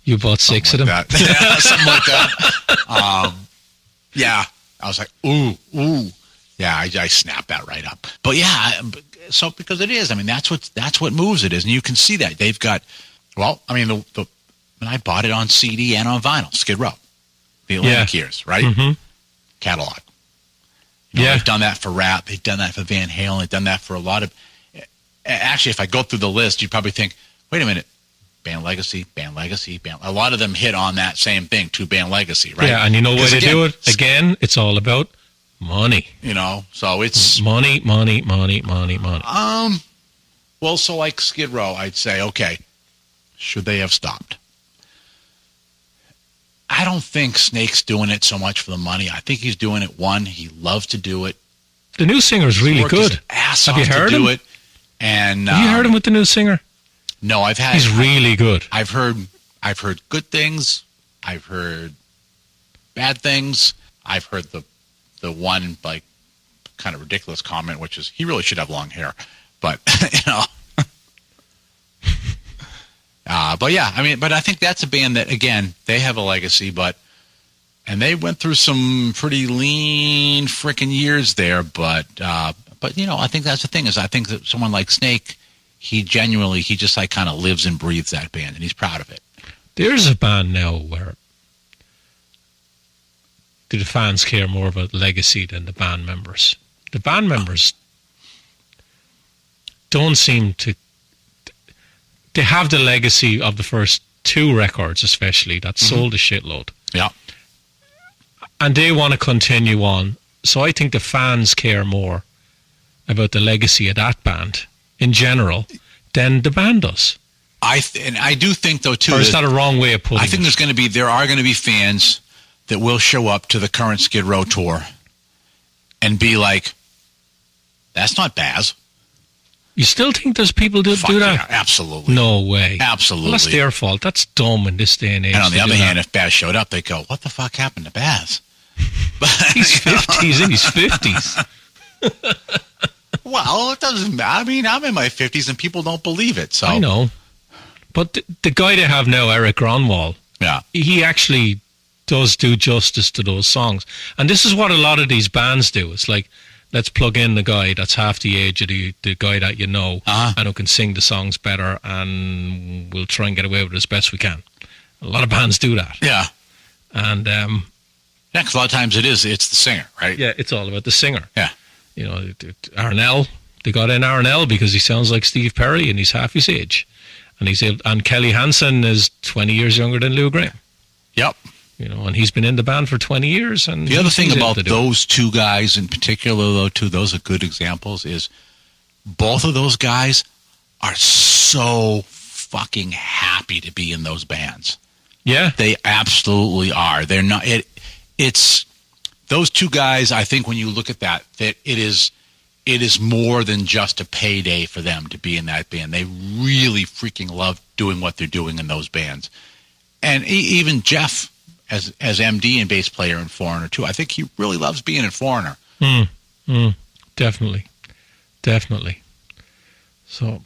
You bought 6 of them? Yeah, something like that. Yeah. I was like, ooh. Yeah, I snapped that right up. But yeah, so because it is, that's what moves it is, and you can see that they've got. Well, when I bought it on CD and on vinyl, Skid Row, the Atlantic years, right? Mm-hmm. Catalog. Yeah, they've done that for rap. They've done that for Van Halen. They've done that for a lot of. Actually, if I go through the list, you'd probably think, wait a minute, Band Legacy. A lot of them hit on that same thing, to Band Legacy, right? Yeah, and you know why they do it? Again, it's all about money. So it's money. Well, so like Skid Row, I'd say, okay, should they have stopped? I don't think Snake's doing it so much for the money. I think he's doing it. One, he loves to do it. The new singer's really good. Have you heard him? And have you heard him with the new singer? No, He's really good. I've heard good things. I've heard bad things. I've heard the one like kind of ridiculous comment, which is he really should have long hair, but but yeah, but I think that's a band that again they have a legacy, and they went through some pretty lean freaking years there, but I think that's the thing is I think that someone like Snake, he just like kind of lives and breathes that band, and he's proud of it. There's a band now where do the fans care more about Legacy than the band members? The band members don't seem to. They have the legacy of the first 2 records, especially, that sold a shitload. Yeah. And they want to continue on. So I think the fans care more about the legacy of that band in general than the band does. And I do think, though, too. Or is that a wrong way of putting it? I think there are going to be fans that will show up to the current Skid Row tour and be like, that's not Baz. You still think there's people that do that? Yeah, absolutely. No way. Absolutely. Well, that's their fault. That's dumb in this day and age. And on the other hand, if Baz showed up, they'd go, what the fuck happened to Baz? He's 50. He's in his 50s. Well, it doesn't matter. I'm in my 50s and people don't believe it. So I know. But the guy they have now, Eric Gronwall, yeah, he actually does do justice to those songs. And this is what a lot of these bands do. It's like, let's plug in the guy that's half the age of the guy that you know and who can sing the songs better, and we'll try and get away with it as best we can. A lot of bands do that. Yeah. And because a lot of times it's the singer, right? Yeah, it's all about the singer. Yeah. Arnell They got in Arnell because he sounds like Steve Perry and he's half his age. And Kelly Hansen is 20 years younger than Lou Gramm. Yep. And he's been in the band for 20 years. And the other thing about those two guys in particular, though, too, those are good examples, is both of those guys are so fucking happy to be in those bands. Yeah. They absolutely are. They're not, it's those two guys, I think when you look at that it is more than just a payday for them to be in that band. They really freaking love doing what they're doing in those bands. And even Jeff, as MD and bass player in Foreigner too, I think he really loves being in Foreigner. Definitely. So,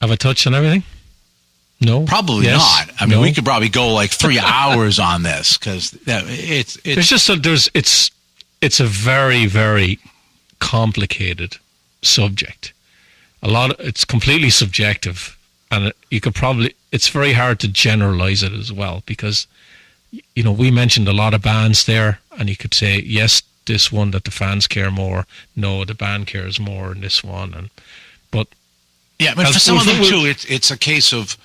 have I touched on everything? No, probably not. I mean, we could probably go like 3 hours on this because it's a very, very complicated subject. It's completely subjective, and it's very hard to generalize it as well because, we mentioned a lot of bands there, and you could say, yes, this one that the fans care more. No, the band cares more in this one, but yeah, but for some of them too, it's a case of,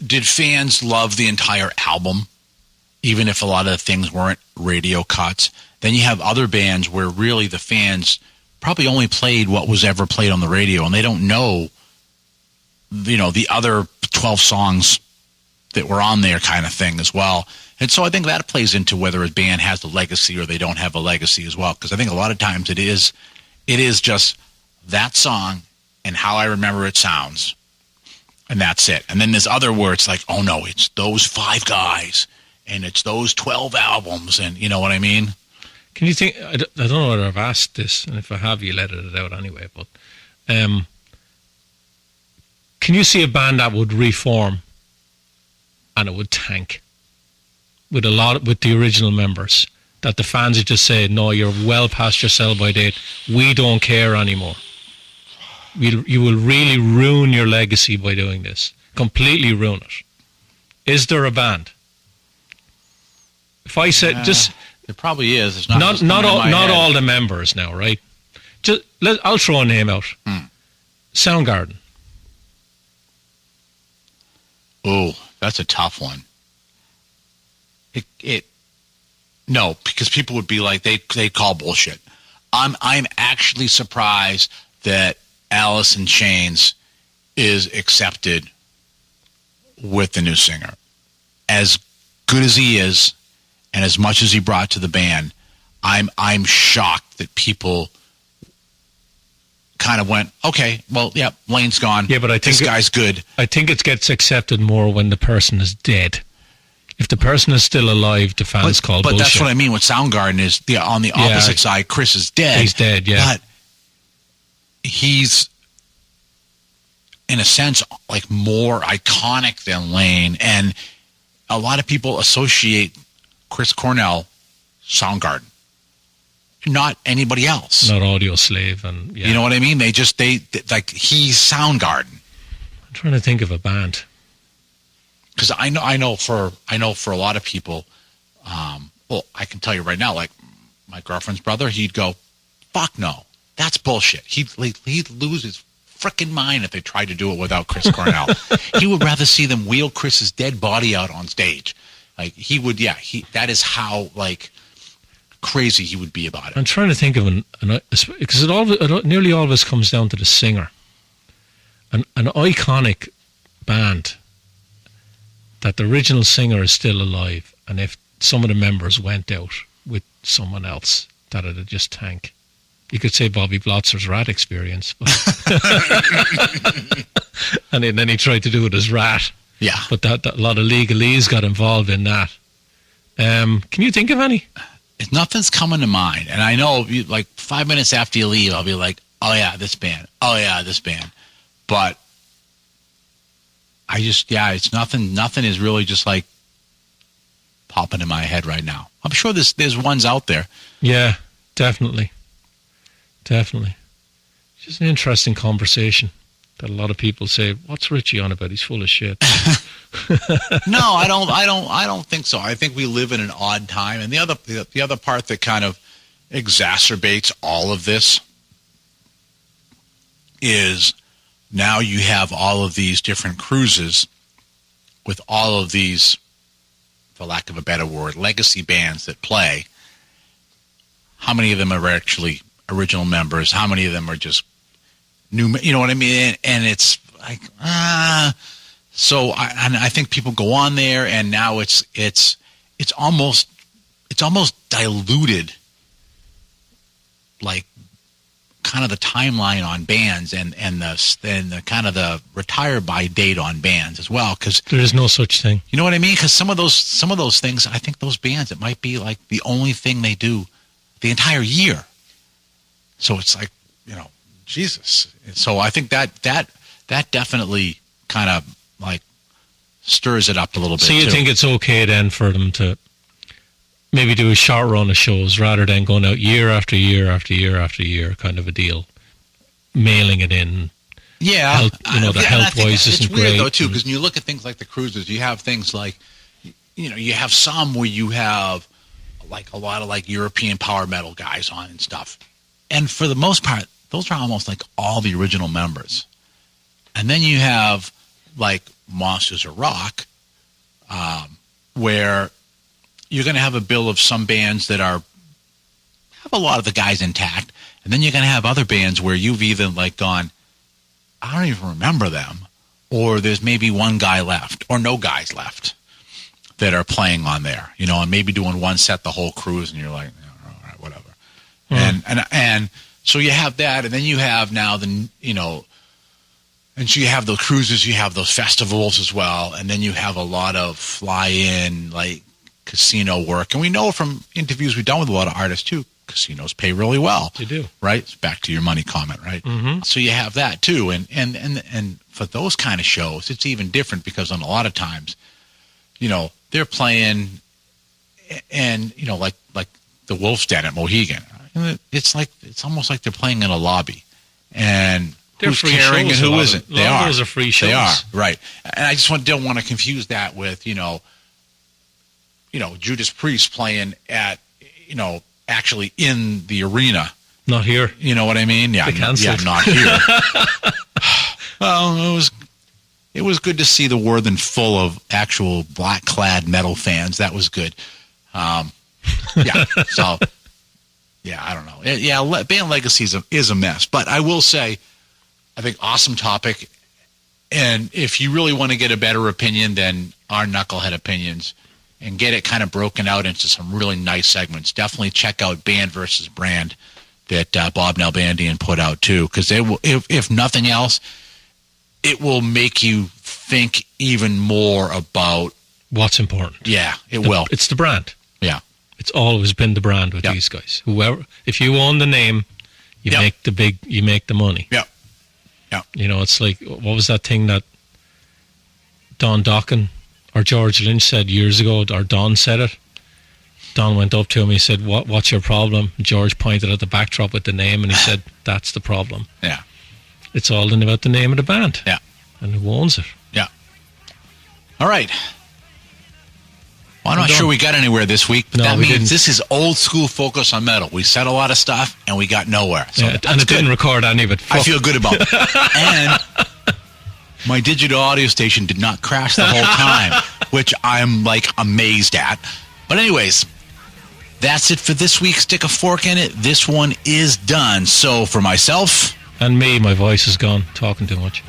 did fans love the entire album, even if a lot of the things weren't radio cuts? Then you have other bands where really the fans probably only played what was ever played on the radio, and they don't know, the other 12 songs that were on there kind of thing as well. And so I think that plays into whether a band has a legacy or they don't have a legacy as well, because I think a lot of times it is just that song and how I remember it sounds. And that's it. And then there's other words like, oh no, it's those 5 guys and it's those 12 albums. And you know what I mean? Can you think, I don't know whether I've asked this, and if I have, you let it out anyway, but can you see a band that would reform and it would tank with the original members, that the fans would just say, no, you're well past your sell-by date, we don't care anymore? You will really ruin your legacy by doing this. Completely ruin it. Is there a band? If I said there probably is. It's not all the members now, right? I'll throw a name out. Soundgarden. Oh, that's a tough one. No, because people would be like they call bullshit. I'm actually surprised that Alice in Chains is accepted with the new singer. As good as he is, and as much as he brought to the band, I'm shocked that people kind of went, okay, well, yeah, Lane's gone. Yeah, but I think this guy's good. I think it gets accepted more when the person is dead. If the person is still alive, the fans call bullshit. But that's what I mean with Soundgarden is on the opposite side, Chris is dead. He's dead, yeah. But he's, in a sense, like more iconic than Lane. And a lot of people associate Chris Cornell, Soundgarden, not anybody else. Not Audio Slave. And you know what I mean? They like, he's Soundgarden. I'm trying to think of a band. Because I know for a lot of people, well, I can tell you right now, like my girlfriend's brother, he'd go, fuck no, that's bullshit. He'd lose his frickin' mind if they tried to do it without Chris Cornell. He would rather see them wheel Chris's dead body out on stage. Like he would, that is how like crazy he would be about it. I'm trying to think of because nearly always comes down to the singer. An iconic band that the original singer is still alive, and if some of the members went out with someone else, that it'd just tank. You could say Bobby Blotzer's Rat Experience, but and then he tried to do it as Rat. Yeah, but that a lot of legalese got involved in that. Can you think of any? Nothing's coming to mind, and I know like 5 minutes after you leave, I'll be like, "Oh yeah, this band. Oh yeah, this band," but I just it's nothing. Nothing is really just like popping in my head right now. I'm sure there's ones out there. Yeah, definitely. Just an interesting conversation that a lot of people say, "What's Richie on about? He's full of shit." No, I don't think so. I think we live in an odd time, and the other part that kind of exacerbates all of this is now you have all of these different cruises with all of these, for lack of a better word, legacy bands that play. How many of them are actually original members? How many of them are just new? You know what I mean? And it's like, so I think people go on there, and now it's almost diluted, like kind of the timeline on bands and the kind of the retire by date on bands as well, because there is no such thing. You know what I mean? Because some of those things, I think those bands, it might be like the only thing they do the entire year. So it's like, Jesus. So I think that definitely kind of like stirs it up a little bit. So you think it's okay then for them to maybe do a short run of shows rather than going out year after year after year after year, kind of a deal, mailing it in? Yeah, health-wise isn't great. It's weird though too, because when you look at things like the cruises, you have things like, you have some where you have like a lot of like European power metal guys on and stuff, and for the most part, those are almost like all the original members. And then you have like Monsters of Rock, where you're going to have a bill of some bands that have a lot of the guys intact, and then you're going to have other bands where you've either like gone, I don't even remember them, or there's maybe one guy left or no guys left that are playing on there, and maybe doing one set the whole cruise, and you're like, all right, whatever. And so you have that, and then you have now and so you have the cruises, you have those festivals as well, and then you have a lot of fly-in, like, casino work. And we know from interviews we've done with a lot of artists, too, casinos pay really well. They do. Right? It's back to your money comment, right? Mm-hmm. So you have that, too. And for those kind of shows, it's even different because on a lot of times, they're playing and, like the Wolf's Den at Mohegan. It's almost like they're playing in a lobby. And they're who's free caring shows, and who isn't? They are. Those are free shows. They are, right. And I just don't want to confuse that with, Judas Priest playing at, actually in the arena. Not here. You know what I mean? Yeah, not here. Well, it was good to see the Worthen full of actual black-clad metal fans. That was good. So, I don't know. Band Legacies is a mess. But I will say, I think awesome topic. And if you really want to get a better opinion than our knucklehead opinions and get it kind of broken out into some really nice segments, definitely check out Band versus Brand that Bob Nalbandian put out too, because if nothing else, it will make you think even more about what's important. Yeah, it will. It's the brand. Yeah. It's always been the brand with these guys. If you own the name, you make the money. Yeah. Yeah. It's like, what was that thing that Don Dokken or George Lynch said years ago, or Don said it? Don went up to him, he said, what's your problem? George pointed at the backdrop with the name, and he said, that's the problem. Yeah. It's all about the name of the band. Yeah. And who owns it. Yeah. All right. Well, I'm not sure we got anywhere this week, but that means this is old school focus on metal. We said a lot of stuff, and we got nowhere. So and it didn't record any of it. I feel good about it. And my digital audio station did not crash the whole time, which I'm, amazed at. But anyways, that's it for this week. Stick a fork in it. This one is done. So for myself... And me, my voice is gone, talking too much.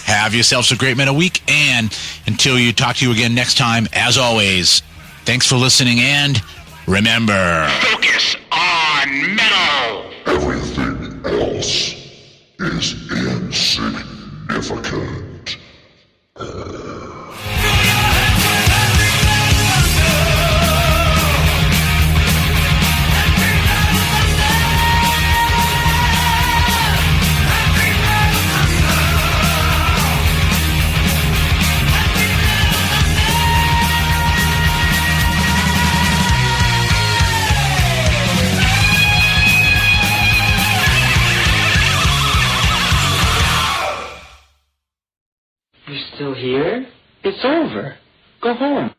Have yourselves a great metal week, and until you talk to you again next time, as always, thanks for listening, and remember... Focus on metal! Everything else is insignificant. You're still here? It's over. Go home.